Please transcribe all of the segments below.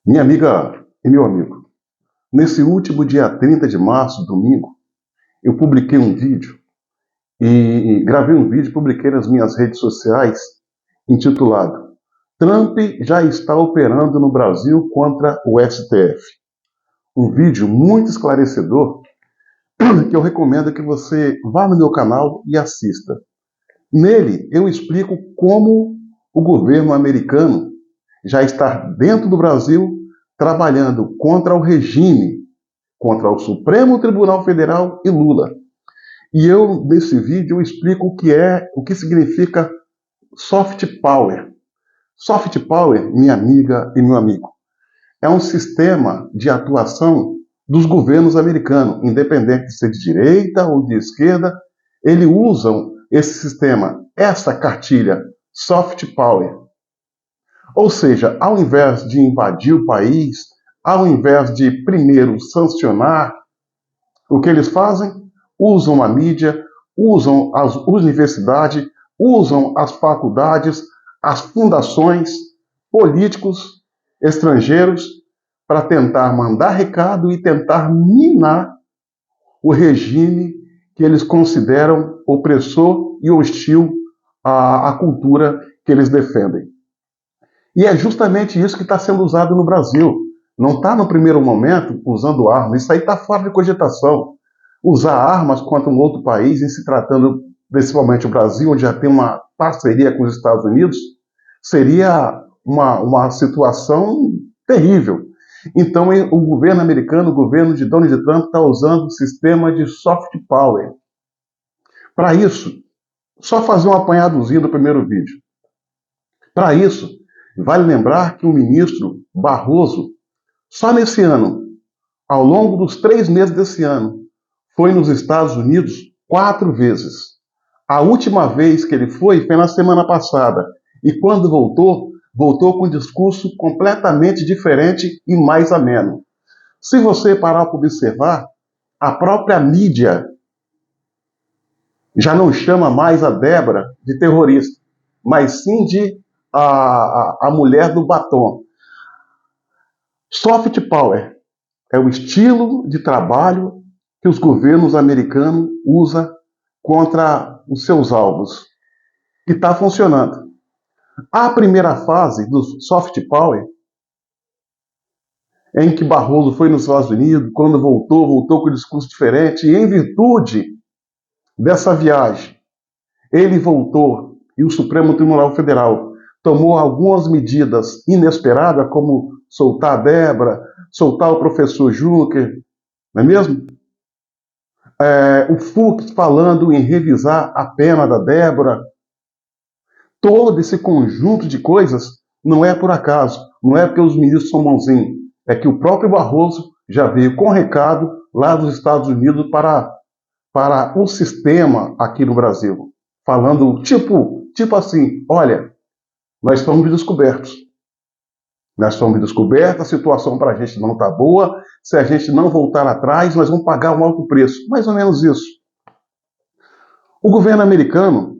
Minha amiga e meu amigo, nesse último dia 30 de março, domingo, eu publiquei um vídeo e gravei um vídeo e publiquei nas minhas redes sociais intitulado Trump já está operando no Brasil contra o STF. Um vídeo muito esclarecedor que eu recomendo que você vá no meu canal e assista. Nele eu explico como o governo americano já está dentro do Brasil trabalhando contra o regime, contra o Supremo Tribunal Federal e Lula. E eu, nesse vídeo, eu explico o que significa soft power. Soft power, minha amiga e meu amigo, é um sistema de atuação dos governos americanos, independente de ser de direita ou de esquerda, eles usam esse sistema, essa cartilha, soft power. Ou seja, ao invés de invadir o país, ao invés de primeiro sancionar, o que eles fazem? Usam a mídia, usam as universidades, usam as faculdades, as fundações, políticos estrangeiros para tentar mandar recado e tentar minar o regime que eles consideram opressor e hostil à cultura que eles defendem. E é justamente isso que está sendo usado no Brasil. Não está no primeiro momento usando armas, isso aí está fora de cogitação. Usar armas contra um outro país, em se tratando principalmente o Brasil, onde já tem uma parceria com os Estados Unidos, seria uma situação terrível. Então, o governo americano, o governo de Donald Trump, está usando o sistema de soft power. Para isso, só fazer um apanhadozinho do primeiro vídeo. Para isso, vale lembrar que o ministro Barroso, só nesse ano, ao longo dos 3 meses desse ano, foi nos Estados Unidos 4 vezes. A última vez que ele foi na semana passada. E quando voltou, voltou com um discurso completamente diferente e mais ameno. Se você parar para observar, a própria mídia já não chama mais a Débora de terrorista, mas sim de a mulher do batom. Soft power é o estilo de trabalho que os governos americanos usam contra os seus alvos. E está funcionando. A primeira fase do soft power, em que Barroso foi nos Estados Unidos, quando voltou com um discurso diferente, e em virtude dessa viagem, ele voltou e o Supremo Tribunal Federal tomou algumas medidas inesperadas, como soltar a Débora, soltar o professor Juncker, não é mesmo? O Fux falando em revisar a pena da Débora. Todo esse conjunto de coisas não é por acaso, não é porque os ministros são bonzinhos, é que o próprio Barroso já veio com recado lá dos Estados Unidos para um sistema aqui no Brasil, falando tipo assim, olha, nós estamos descobertos. Nós estamos descobertos, a situação para a gente não está boa, se a gente não voltar atrás, nós vamos pagar um alto preço. Mais ou menos isso. O governo americano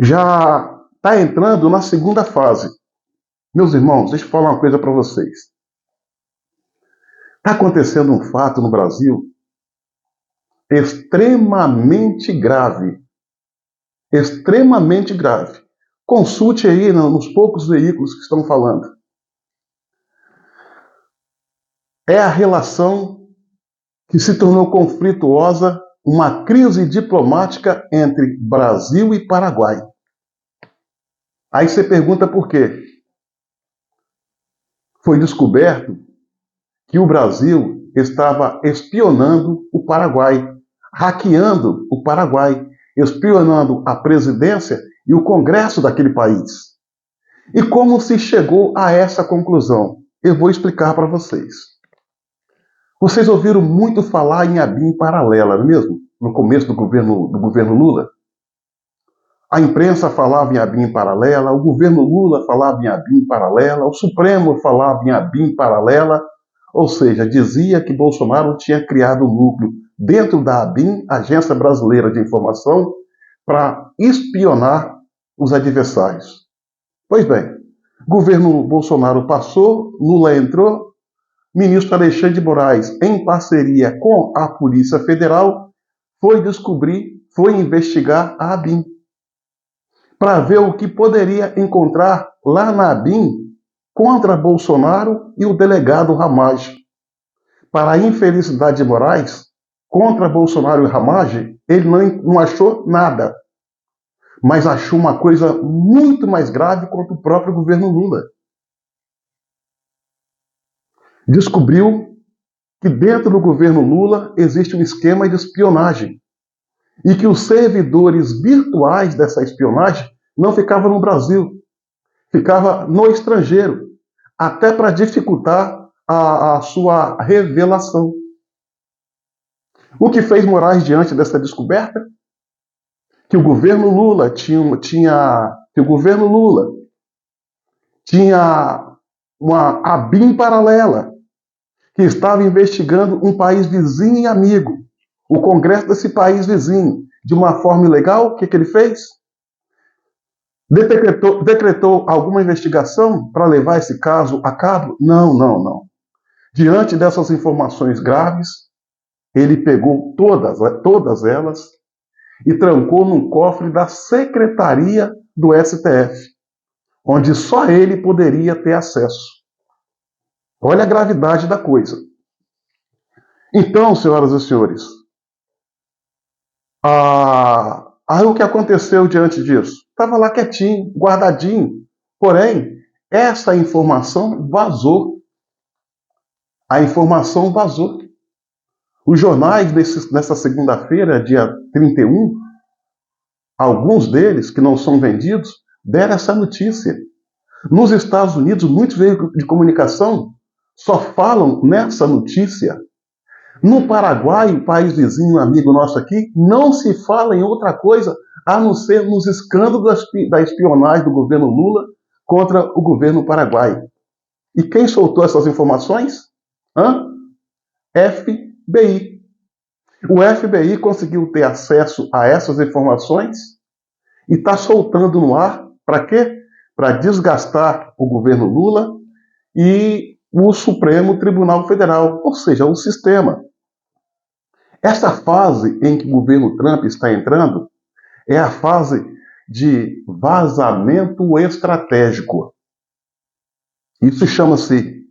já está entrando na segunda fase. Meus irmãos, deixa eu falar uma coisa para vocês. Está acontecendo um fato no Brasil extremamente grave. Extremamente grave. Consulte aí nos poucos veículos que estão falando. É a relação que se tornou conflituosa, uma crise diplomática entre Brasil e Paraguai. Aí você pergunta por quê? Foi descoberto que o Brasil estava espionando o Paraguai, hackeando o Paraguai, espionando a presidência e o Congresso daquele país. E como se chegou a essa conclusão? Eu vou explicar para vocês. Vocês ouviram muito falar em ABIN paralela, não é mesmo? No começo do governo Lula. A imprensa falava em ABIN paralela, o governo Lula falava em ABIN paralela, o Supremo falava em ABIN paralela, ou seja, dizia que Bolsonaro tinha criado um núcleo dentro da ABIN, Agência Brasileira de Informação, para espionar os adversários. Pois bem, Governo Bolsonaro passou, Lula entrou, ministro Alexandre de Moraes, em parceria com a Polícia Federal, foi investigar a ABIN, para ver o que poderia encontrar lá na ABIN contra Bolsonaro e o delegado Ramagem. Para a infelicidade de Moraes, contra Bolsonaro e Ramagem, ele não achou nada, mas achou uma coisa muito mais grave contra o próprio governo Lula. Descobriu que dentro do governo Lula existe um esquema de espionagem e que os servidores virtuais dessa espionagem não ficavam no Brasil, ficava no estrangeiro, até para dificultar a sua revelação. O que fez Moraes diante dessa descoberta? Que o governo Lula tinha uma ABIN paralela que estava investigando um país vizinho e amigo, o Congresso desse país vizinho, de uma forma ilegal. O que ele fez? Decretou alguma investigação para levar esse caso a cabo? Não. Diante dessas informações graves, ele pegou todas elas e trancou num cofre da Secretaria do STF, onde só ele poderia ter acesso. Olha a gravidade da coisa. Então, senhoras e senhores, o que aconteceu diante disso? Estava lá quietinho, guardadinho. Porém, essa informação vazou. A informação vazou. Os jornais nessa segunda-feira, dia 31, alguns deles, que não são vendidos, deram essa notícia. Nos Estados Unidos, muitos veículos de comunicação só falam nessa notícia. No Paraguai, o país vizinho, amigo nosso aqui, não se fala em outra coisa a não ser nos escândalos da espionagem do governo Lula contra o governo Paraguai. E quem soltou essas informações? FBI. O FBI conseguiu ter acesso a essas informações e está soltando no ar. Para quê? Para desgastar o governo Lula e o Supremo Tribunal Federal, ou seja, o sistema. Essa fase em que o governo Trump está entrando é a fase de vazamento estratégico. Isso chama-se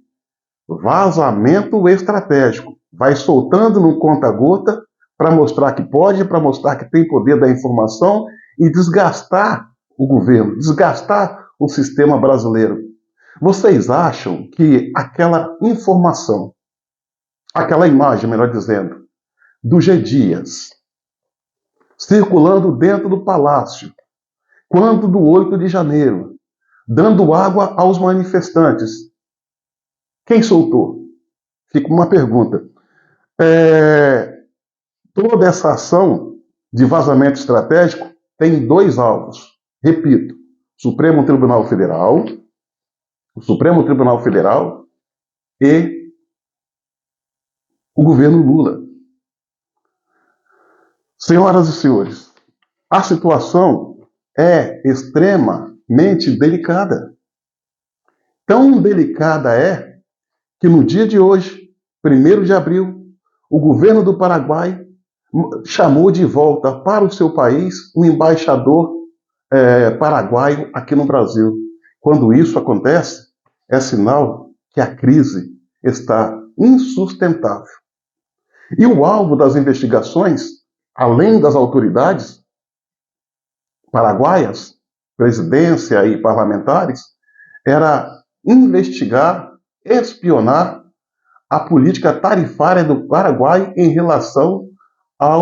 vazamento estratégico. Vai soltando no conta-gota para mostrar que pode, para mostrar que tem poder da informação e desgastar o governo, desgastar o sistema brasileiro. Vocês acham que aquela informação, aquela imagem, melhor dizendo, do G. Dias, circulando dentro do palácio, quando do 8 de janeiro, dando água aos manifestantes, quem soltou? Fica uma pergunta. Toda essa ação de vazamento estratégico tem dois alvos. Repito, o Supremo Tribunal Federal e o governo Lula. Senhoras e senhores, a situação é extremamente delicada. Tão delicada é que no dia de hoje, 1º de abril, o governo do Paraguai chamou de volta para o seu país um embaixador paraguaio aqui no Brasil. Quando isso acontece, é sinal que a crise está insustentável. E o alvo das investigações, além das autoridades paraguaias, presidência e parlamentares, era investigar, espionar a política tarifária do Paraguai em relação à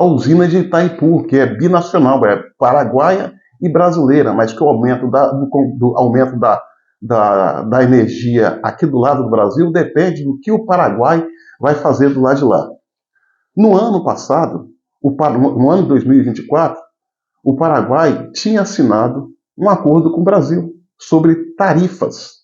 usina de Itaipu, que é binacional, é paraguaia e brasileira, mas que o aumento da energia aqui do lado do Brasil depende do que o Paraguai vai fazer do lado de lá. No ano passado, no ano 2024, o Paraguai tinha assinado um acordo com o Brasil sobre tarifas.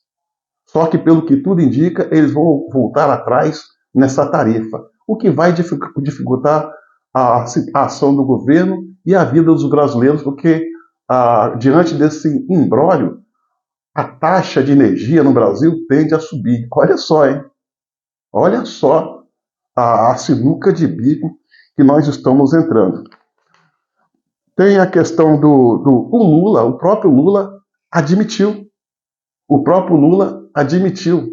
Só que, pelo que tudo indica, eles vão voltar atrás nessa tarifa, o que vai dificultar a ação do governo e a vida dos brasileiros, porque, diante desse imbróglio, a taxa de energia no Brasil tende a subir. Olha só, hein? Olha só a sinuca de bico que nós estamos entrando. Tem a questão o Lula, o próprio Lula admitiu, o próprio Lula admitiu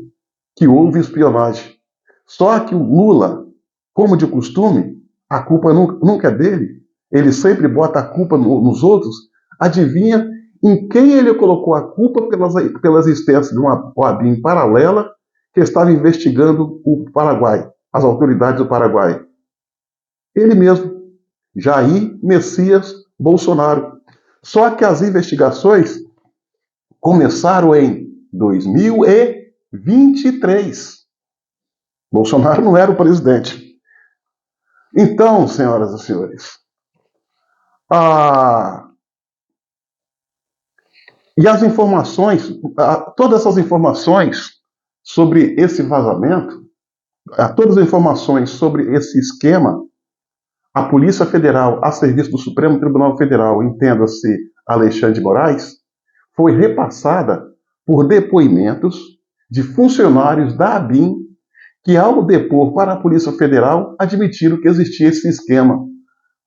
que houve espionagem. Só que o Lula, como de costume, a culpa nunca é dele, ele sempre bota a culpa nos outros. Adivinha em quem ele colocou a culpa pela existência de uma OAB paralela que estava investigando o Paraguai, as autoridades do Paraguai? Ele mesmo, Jair Messias Bolsonaro. Só que as investigações começaram em 2023. Bolsonaro não era o presidente. Então, senhoras e senhores, e as informações, todas essas informações sobre esse vazamento, todas as informações sobre esse esquema, a Polícia Federal, a serviço do Supremo Tribunal Federal, entenda-se Alexandre de Moraes, foi repassada por depoimentos de funcionários da ABIN que, ao depor para a Polícia Federal, admitiram que existia esse esquema.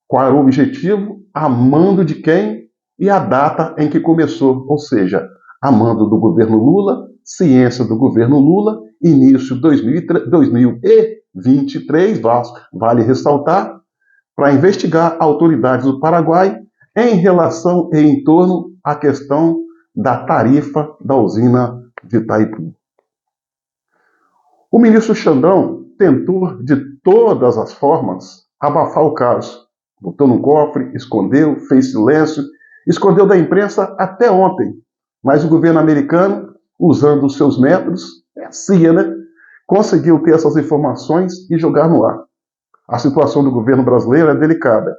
Qual era o objetivo? A mando de quem? E a data em que começou, ou seja, a mando do governo Lula, ciência do governo Lula, início de 2023, vale ressaltar, para investigar autoridades do Paraguai em relação e em torno à questão da tarifa da usina de Itaipu. O ministro Xandão tentou, de todas as formas, abafar o caso. Botou num cofre, escondeu, fez silêncio, escondeu da imprensa até ontem. Mas o governo americano, usando os seus métodos, é a CIA, né? Conseguiu ter essas informações e jogar no ar. A situação do governo brasileiro é delicada.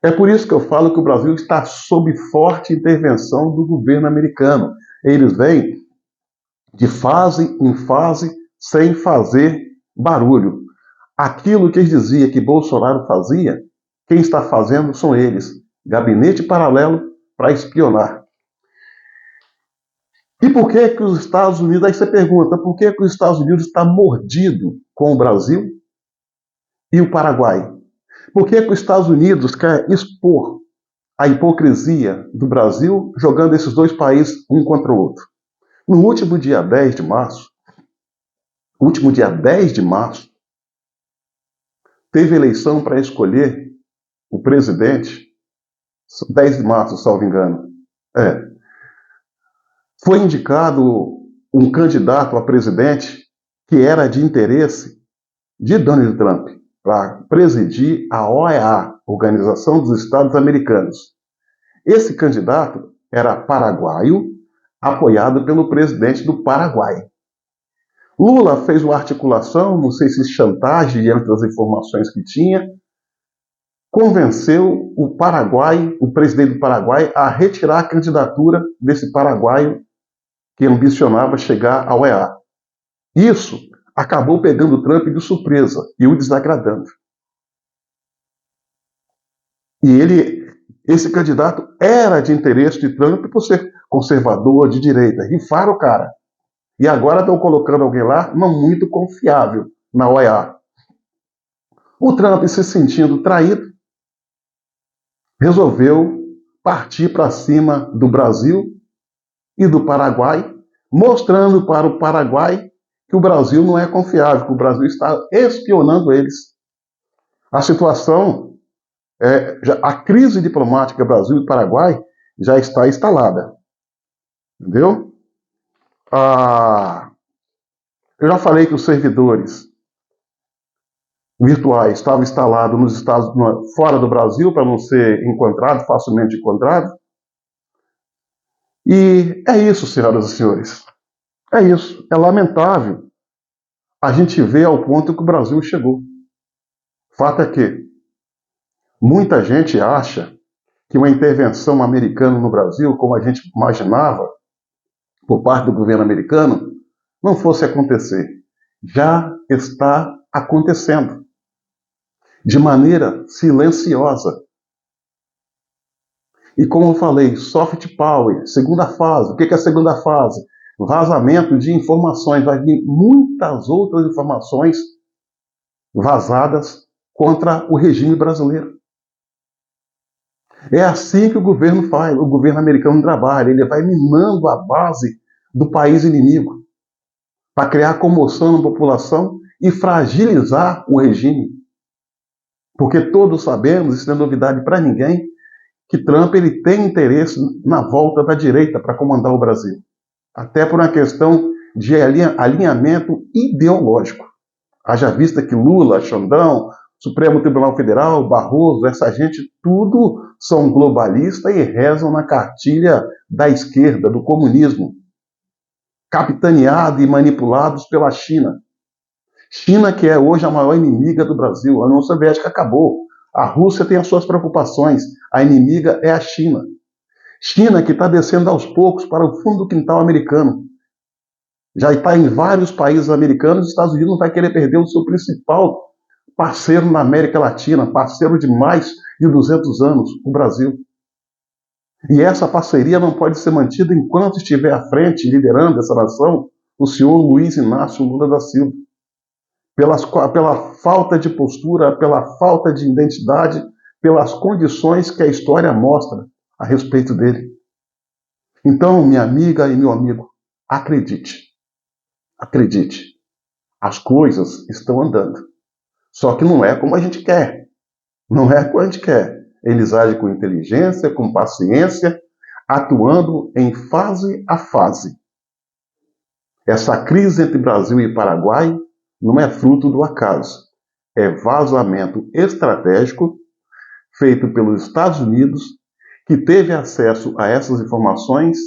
É por isso que eu falo que o Brasil está sob forte intervenção do governo americano. Eles vêm de fase em fase sem fazer barulho. Aquilo que eles diziam que Bolsonaro fazia, quem está fazendo são eles. Gabinete paralelo para espionar. E por que que os Estados Unidos, aí você pergunta, por que que os Estados Unidos está mordido com o Brasil e o Paraguai? Por que que os Estados Unidos quer expor a hipocrisia do Brasil jogando esses dois países um contra o outro? No último dia 10 de março, teve eleição para escolher o presidente, 10 de março, salvo engano. Foi indicado um candidato a presidente que era de interesse de Donald Trump para presidir a OEA, Organização dos Estados Americanos. Esse candidato era paraguaio, apoiado pelo presidente do Paraguai. Lula fez uma articulação, não sei se chantagem diante das informações que tinha, convenceu o Paraguai, o presidente do Paraguai, a retirar a candidatura desse paraguaio que ambicionava chegar ao OEA. Isso acabou pegando Trump de surpresa e o desagradando. E esse candidato era de interesse de Trump por ser conservador, de direita. Rifaram o cara. E agora estão colocando alguém lá não muito confiável na OEA. O Trump, se sentindo traído, resolveu partir para cima do Brasil e do Paraguai, mostrando para o Paraguai que o Brasil não é confiável, que o Brasil está espionando eles. A situação, a crise diplomática Brasil e Paraguai já está instalada. Entendeu? Eu já falei que os servidores virtuais estavam instalados nos estados fora do Brasil para não ser encontrado, facilmente encontrado. E é isso, senhoras e senhores. É isso. É lamentável a gente ver ao ponto que o Brasil chegou. Fato é que muita gente acha que uma intervenção americana no Brasil, como a gente imaginava, por parte do governo americano, não fosse acontecer. Já está acontecendo. De maneira silenciosa. E como eu falei, soft power, segunda fase. O que é a segunda fase? Vazamento de informações. Vai vir muitas outras informações vazadas contra o regime brasileiro. É assim que o governo faz, o governo americano trabalha. Ele vai minando a base do país inimigo para criar comoção na população e fragilizar o regime. Porque todos sabemos, isso não é novidade para ninguém, que Trump ele tem interesse na volta da direita para comandar o Brasil. Até por uma questão de alinhamento ideológico. Haja vista que Lula, Xandão, Supremo Tribunal Federal, Barroso, essa gente, tudo são globalistas e rezam na cartilha da esquerda, do comunismo, capitaneados e manipulados pela China. China, que é hoje a maior inimiga do Brasil. A União Soviética acabou. A Rússia tem as suas preocupações. A inimiga é a China. China que está descendo aos poucos para o fundo do quintal americano. Já está em vários países americanos. Os Estados Unidos não vai querer perder o seu principal parceiro na América Latina, parceiro de mais de 200 anos, o Brasil. E essa parceria não pode ser mantida enquanto estiver à frente, liderando essa nação, o senhor Luiz Inácio Lula da Silva. Pela falta de postura, pela falta de identidade, pelas condições que a história mostra a respeito dele. Então, minha amiga e meu amigo, acredite. Acredite. As coisas estão andando. Só que não é como a gente quer. Não é como a gente quer. Eles agem com inteligência, com paciência, atuando em fase a fase. Essa crise entre Brasil e Paraguai não é fruto do acaso. É vazamento estratégico feito pelos Estados Unidos, que teve acesso a essas informações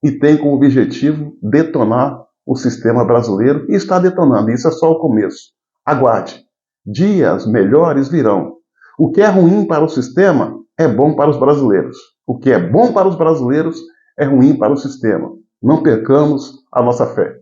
e tem como objetivo detonar o sistema brasileiro e está detonando. Isso é só o começo. Aguarde. Dias melhores virão. O que é ruim para o sistema é bom para os brasileiros. O que é bom para os brasileiros é ruim para o sistema. Não percamos a nossa fé.